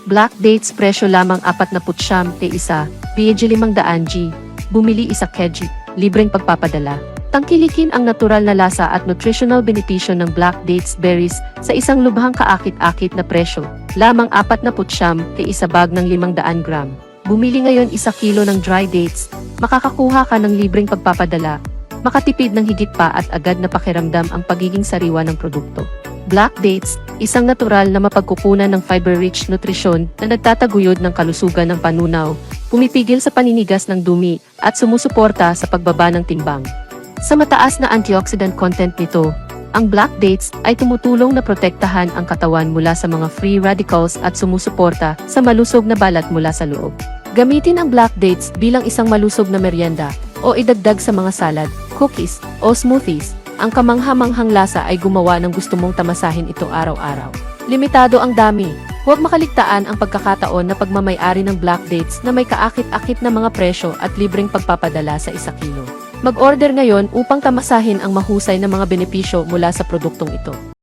Black dates presyo lamang 49 te isa, PG 500 G. Bumili isa kg, libreng pagpapadala. Tangkilikin ang natural na lasa at nutritional benepisyo ng black dates berries sa isang lubhang kaakit-akit na presyo. Lamang 49 te isa bag ng 500 gram. Bumili ngayon 1 kilo ng dry dates, makakakuha ka ng libreng pagpapadala. Makatipid ng higit pa at agad na pakiramdam ang pagiging sariwa ng produkto. Black dates, isang natural na mapagkukunan ng fiber-rich nutrisyon na nagtataguyod ng kalusugan ng panunaw, pumipigil sa paninigas ng dumi, at sumusuporta sa pagbaba ng timbang. Sa mataas na antioxidant content nito, ang black dates ay tumutulong na protektahan ang katawan mula sa mga free radicals at sumusuporta sa malusog na balat mula sa loob. Gamitin ang black dates bilang isang malusog na merienda o idagdag sa mga salad, cookies, o smoothies. Ang kamangha-manghang lasa ay gumawa ng gusto mong tamasahin ito araw-araw. Limitado ang dami. Huwag makaligtaan ang pagkakataon na pagmamay-ari ng black dates na may kaakit-akit na mga presyo at libreng pagpapadala sa 1 kilo. Mag-order ngayon upang tamasahin ang mahusay na mga benepisyo mula sa produktong ito.